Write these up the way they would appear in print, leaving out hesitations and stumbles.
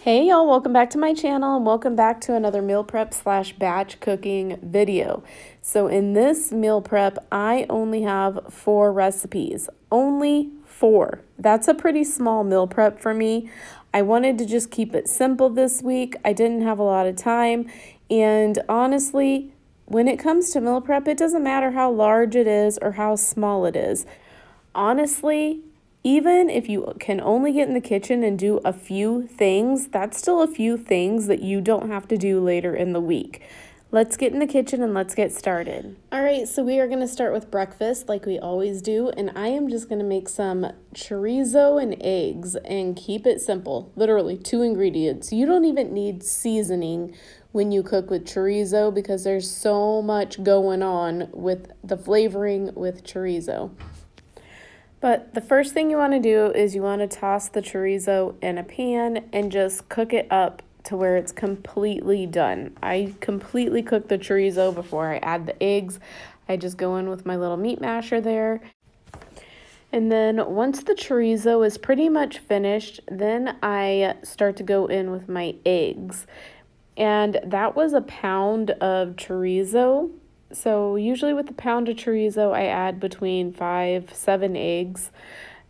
Hey y'all, welcome back to my channel and welcome back to another meal prep / batch cooking video. So in this meal prep, I only have 4 recipes. Only 4. That's a pretty small meal prep for me. I wanted to just keep it simple this week. I didn't have a lot of time, and honestly, when it comes to meal prep, it doesn't matter how large it is or how small it is. Honestly, even if you can only get in the kitchen and do a few things, that's still a few things that you don't have to do later in the week. Let's get in the kitchen and let's get started. All right, so we are going to start with breakfast like we always do, and I am just going to make some chorizo and eggs and keep it simple. Literally 2 ingredients. You don't even need seasoning when you cook with chorizo because there's so much going on with the flavoring with chorizo. But the first thing you want to do is you want to toss the chorizo in a pan and just cook it up to where it's completely done. I completely cook the chorizo before I add the eggs. I just go in with my little meat masher there. And then once the chorizo is pretty much finished, then I start to go in with my eggs. And that was a pound of chorizo. So usually with a pound of chorizo, I add between 5-7 eggs.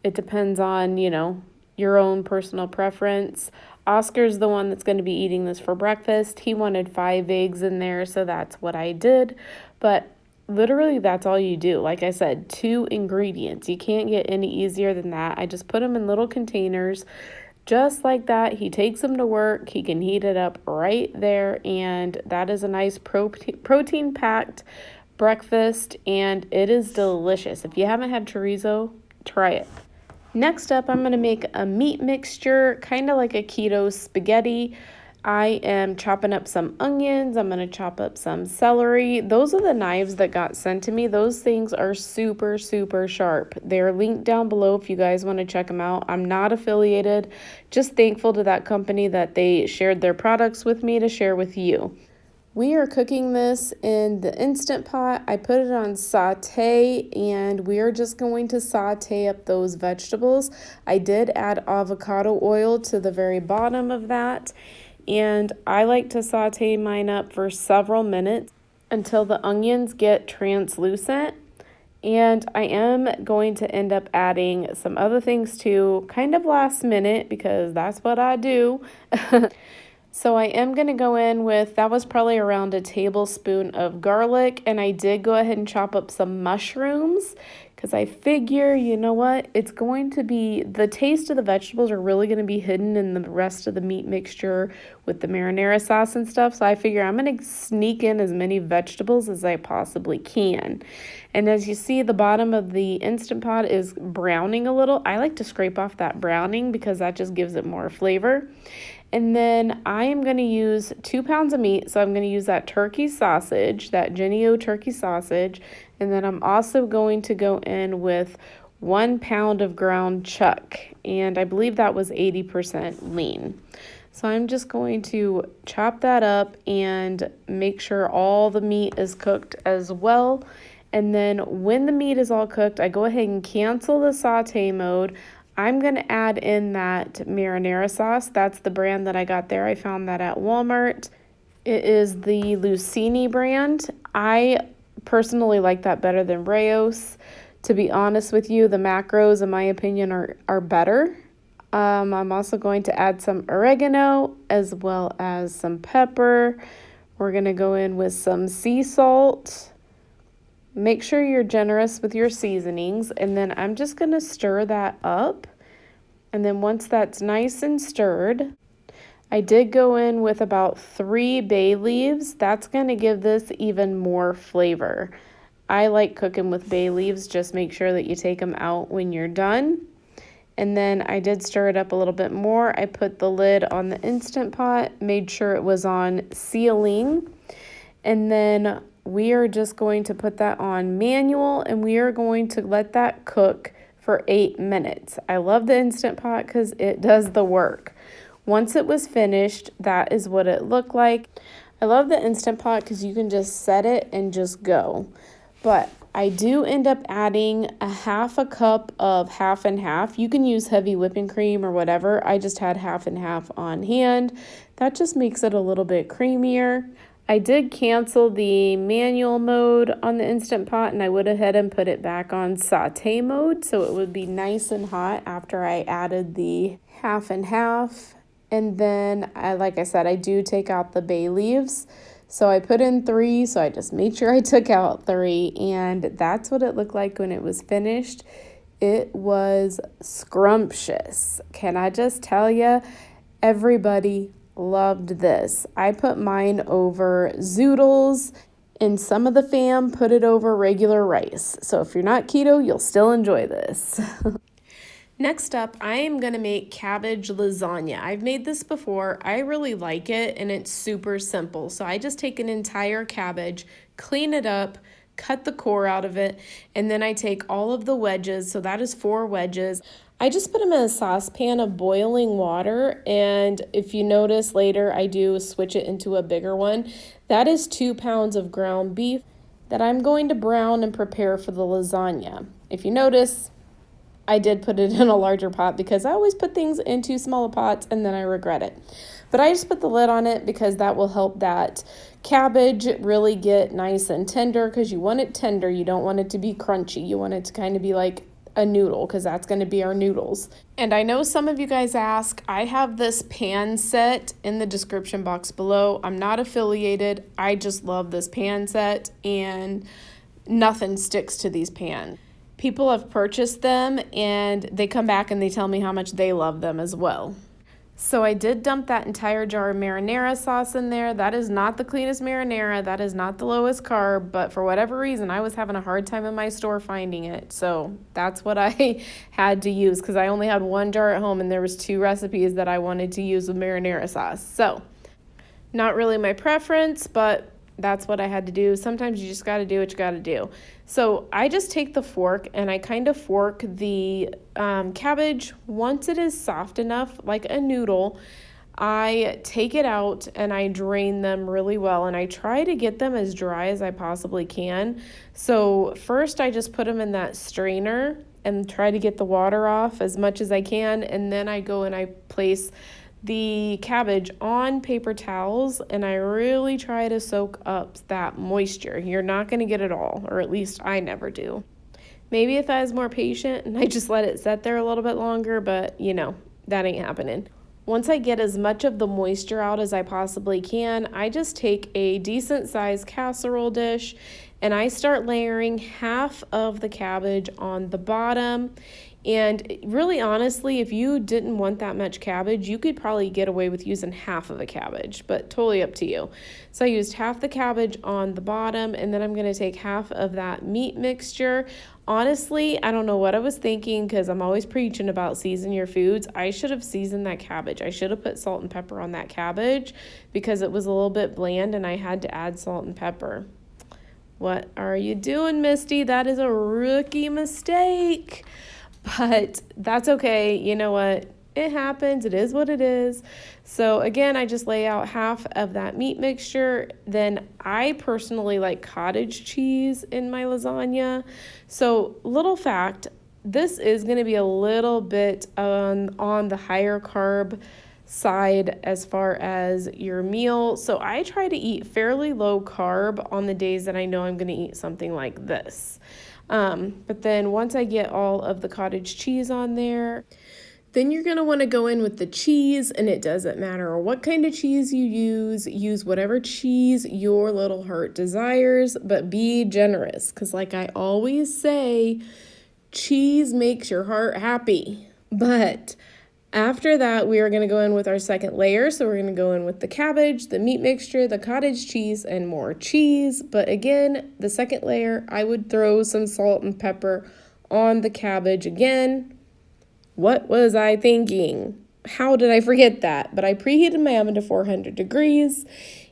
It depends on, your own personal preference. Oscar's the one that's going to be eating this for breakfast. He wanted 5 eggs in there, so that's what I did. But literally, that's all you do. Like I said, 2 ingredients. You can't get any easier than that. I just put them in little containers. Just like that, he takes them to work. He can heat it up right there, and that is a nice protein-packed breakfast, and it is delicious. If you haven't had chorizo, try it. Next up, I'm going to make a meat mixture, kind of like a keto spaghetti. I am chopping up some onions. I'm going to chop up some celery. Those are the knives that got sent to me. Those things are super, super sharp. They're linked down below if you guys want to check them out. I'm not affiliated. Just thankful to that company that they shared their products with me to share with you. We are cooking this in the Instant Pot. I put it on saute, and we are just going to saute up those vegetables. I did add avocado oil to the very bottom of that. And I like to saute mine up for several minutes until the onions get translucent. And I am going to end up adding some other things too, kind of last minute, because that's what I do. So I am going to go in with, that was probably around a tablespoon of garlic, and I did go ahead and chop up some mushrooms because I figure, you know what, it's going to be, the taste of the vegetables are really going to be hidden in the rest of the meat mixture with the marinara sauce and stuff. So I figure I'm going to sneak in as many vegetables as I possibly can. And as you see, the bottom of the Instant Pot is browning a little. I like to scrape off that browning because that just gives it more flavor. And then I am going to use 2 pounds of meat. So I'm going to use that turkey sausage, that Jennie-O turkey sausage. And then I'm also going to go in with 1 pound of ground chuck. And I believe that was 80% lean. So I'm just going to chop that up and make sure all the meat is cooked as well. And then when the meat is all cooked, I go ahead and cancel the saute mode. I'm going to add in that marinara sauce. That's the brand that I got there. I found that at Walmart. It is the Lucini brand. I personally like that better than Rao's. To be honest with you, the macros, in my opinion, are better. I'm also going to add some oregano as well as some pepper. We're going to go in with some sea salt. Make sure you're generous with your seasonings, and then I'm just going to stir that up. And then once that's nice and stirred, I did go in with about 3 bay leaves. That's going to give this even more flavor. I like cooking with bay leaves. Just make sure that you take them out when you're done. And then I did stir it up a little bit more. I put the lid on the Instant Pot, made sure it was on sealing, and then we are just going to put that on manual, and we are going to let that cook for 8 minutes. I love the Instant Pot because it does the work. Once it was finished, that is what it looked like. I love the Instant Pot because you can just set it and just go. But I do end up adding a half a cup of half and half. You can use heavy whipping cream or whatever. I just had half and half on hand. That just makes it a little bit creamier. I did cancel the manual mode on the Instant Pot, and I went ahead and put it back on saute mode so it would be nice and hot after I added the half and half. And then, like I said, I do take out the bay leaves. So I put in 3, so I just made sure I took out 3, and that's what it looked like when it was finished. It was scrumptious. Can I just tell you, everybody loved this. I put mine over zoodles, and some of the fam put it over regular rice. So if you're not keto, you'll still enjoy this. Next up, I am going to make cabbage lasagna. I've made this before. I really like it, and it's super simple. So I just take an entire cabbage, clean it up, cut the core out of it, and then I take all of the wedges. So that is 4 wedges. I just put them in a saucepan of boiling water, and if you notice later, I do switch it into a bigger one. That is 2 pounds of ground beef that I'm going to brown and prepare for the lasagna. If you notice, I did put it in a larger pot because I always put things into smaller pots and then I regret it. But I just put the lid on it because that will help that cabbage really get nice and tender, because you want it tender. You don't want it to be crunchy. You want it to kind of be like a noodle, because that's going to be our noodles. And I know some of you guys ask, I have this pan set in the description box below. I'm not affiliated. I just love this pan set, and nothing sticks to these pans. People have purchased them and they come back and they tell me how much they love them as well. So I did dump that entire jar of marinara sauce in there. That is not the cleanest marinara. That is not the lowest carb, but for whatever reason, I was having a hard time in my store finding it. So that's what I had to use, because I only had 1 jar at home and there was 2 recipes that I wanted to use with marinara sauce. So not really my preference, but that's what I had to do. Sometimes you just got to do what you got to do. So I just take the fork and I kind of fork the cabbage. Once it is soft enough, like a noodle, I take it out and I drain them really well. And I try to get them as dry as I possibly can. So first I just put them in that strainer and try to get the water off as much as I can. And then I go and I place the cabbage on paper towels, and I really try to soak up that moisture. You're not going to get it all, or at least I never do. Maybe if I was more patient and I just let it set there a little bit longer, but you know, that ain't happening. Once I get as much of the moisture out as I possibly can, I just take a decent sized casserole dish and I start layering half of the cabbage on the bottom. And really, honestly, if you didn't want that much cabbage, you could probably get away with using half of a cabbage, but totally up to you. So I used half the cabbage on the bottom, and then I'm going to take half of that meat mixture. Honestly, I don't know what I was thinking, because I'm always preaching about season your foods. I should have seasoned that cabbage. I should have put salt and pepper on that cabbage because it was a little bit bland and I had to add salt and pepper. What are you doing, Misti? That is a rookie mistake. But that's okay. You know what? It happens. It is what it is. So again, I just lay out half of that meat mixture. Then I personally like cottage cheese in my lasagna. So little fact, this is going to be a little bit on the higher carb side as far as your meal. So I try to eat fairly low carb on the days that I know I'm going to eat something like this. But then once I get all of the cottage cheese on there, then you're going to want to go in with the cheese, and it doesn't matter what kind of cheese you use whatever cheese your little heart desires, but be generous. 'Cause like I always say, cheese makes your heart happy. But after that, we are going to go in with our second layer. So we're going to go in with the cabbage, the meat mixture, the cottage cheese, and more cheese. But again, the second layer, I would throw some salt and pepper on the cabbage again. What was I thinking? How did I forget that? But I preheated my oven to 400 degrees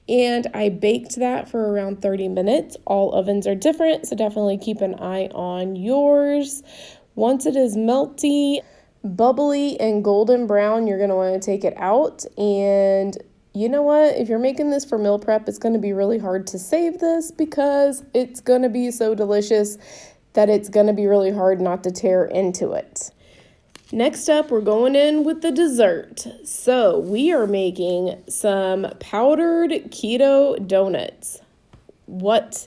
and I baked that for around 30 minutes. All ovens are different, so definitely keep an eye on yours. Once it is melty, bubbly, and golden brown, you're going to want to take it out and you know what, if you're making this for meal prep, it's going to be really hard to save this because it's going to be so delicious that it's going to be really hard not to tear into it. Next up, we're going in with the dessert. So we are making some powdered keto donuts. What?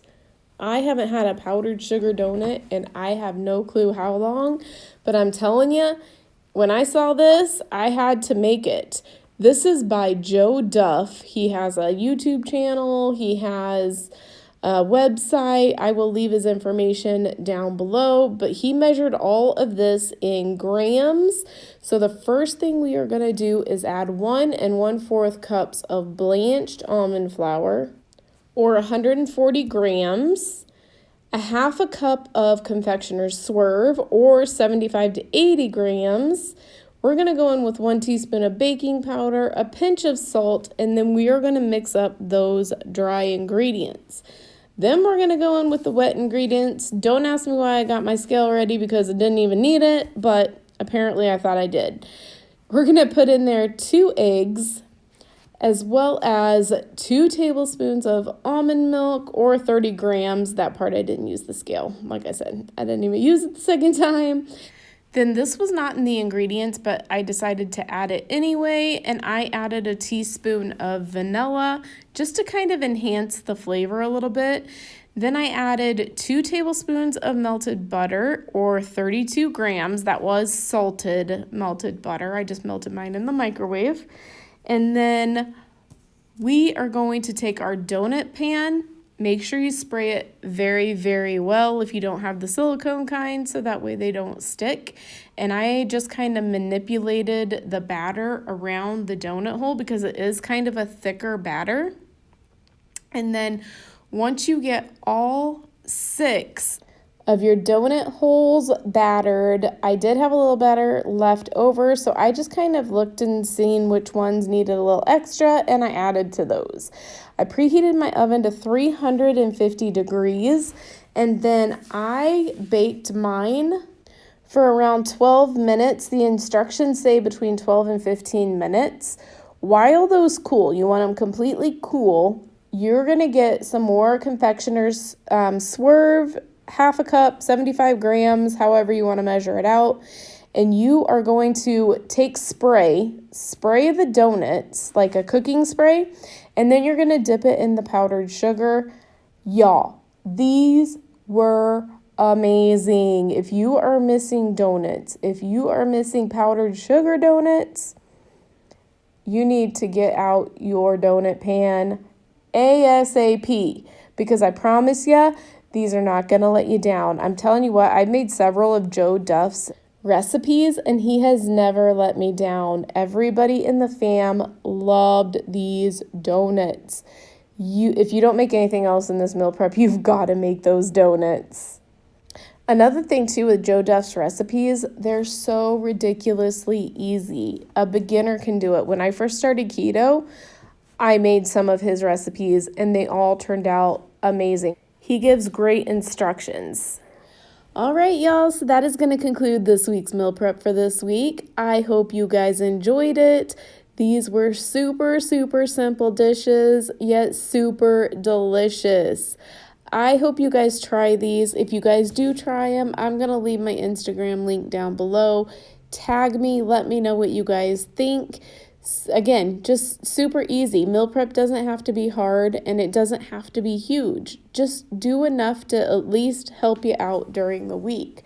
I haven't had a powdered sugar donut and I have no clue how long, but I'm telling you, when I saw this, I had to make it. This is by Joe Duff. He has a YouTube channel. He has a website. I will leave his information down below, but he measured all of this in grams. So the first thing we are going to do is add 1 1/4 cups of blanched almond flour, or 140 grams, a 1/2 cup of confectioner's swerve, or 75 to 80 grams. We're going to go in with 1 teaspoon of baking powder, a pinch of salt, and then we are going to mix up those dry ingredients. Then we're going to go in with the wet ingredients. Don't ask me why I got my scale ready because I didn't even need it, but apparently I thought I did. We're going to put in there 2 eggs, as well as 2 tablespoons of almond milk, or 30 grams. That part I didn't use the scale. Like I said, I didn't even use it the second time. Then this was not in the ingredients, but I decided to add it anyway, and I added a teaspoon of vanilla just to kind of enhance the flavor a little bit. Then I added 2 tablespoons of melted butter, or 32 grams. That was salted melted butter. I just melted mine in the microwave. And then we are going to take our donut pan. Make sure you spray it very, very well if you don't have the silicone kind, so that way they don't stick. And I just kind of manipulated the batter around the donut hole because it is kind of a thicker batter. And then once you get all 6 of your donut holes battered, I did have a little batter left over, so I just kind of looked and seen which ones needed a little extra, and I added to those. I preheated my oven to 350 degrees, and then I baked mine for around 12 minutes. The instructions say between 12 and 15 minutes. While those cool, you want them completely cool, you're gonna get some more confectioner's swerve, 1/2 cup, 75 grams, however you want to measure it out. And you are going to take spray the donuts like a cooking spray, and then you're going to dip it in the powdered sugar. Y'all, these were amazing. If you are missing donuts, if you are missing powdered sugar donuts, you need to get out your donut pan ASAP, because I promise you, these are not going to let you down. I'm telling you what, I've made several of Joe Duff's recipes, and he has never let me down. Everybody in the fam loved these donuts. If you don't make anything else in this meal prep, you've got to make those donuts. Another thing, too, with Joe Duff's recipes, they're so ridiculously easy. A beginner can do it. When I first started keto, I made some of his recipes, and they all turned out amazing. He gives great instructions. All right, y'all, so that is going to conclude this week's meal prep for this week. I hope you guys enjoyed it. These were super, super simple dishes, yet super delicious. I hope you guys try these. If you guys do try them, I'm going to leave my Instagram link down below. Tag me, let me know what you guys think. Again, just super easy. Meal prep doesn't have to be hard, and it doesn't have to be huge. Just do enough to at least help you out during the week.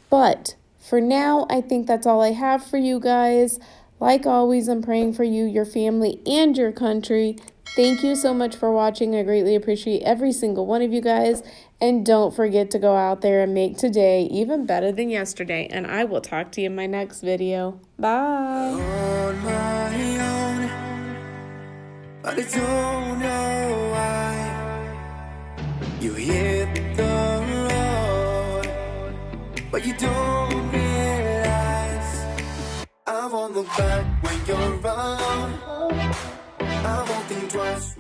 But for now, I think that's all I have for you guys. Like always, I'm praying for you, your family, and your country. Thank you so much for watching. I greatly appreciate every single one of you guys. And don't forget to go out there and make today even better than yesterday. And I will talk to you in my next video. Bye. On my own, but I don't know why you hit the road, but you don't realize I won't look back when you're around. I won't think twice.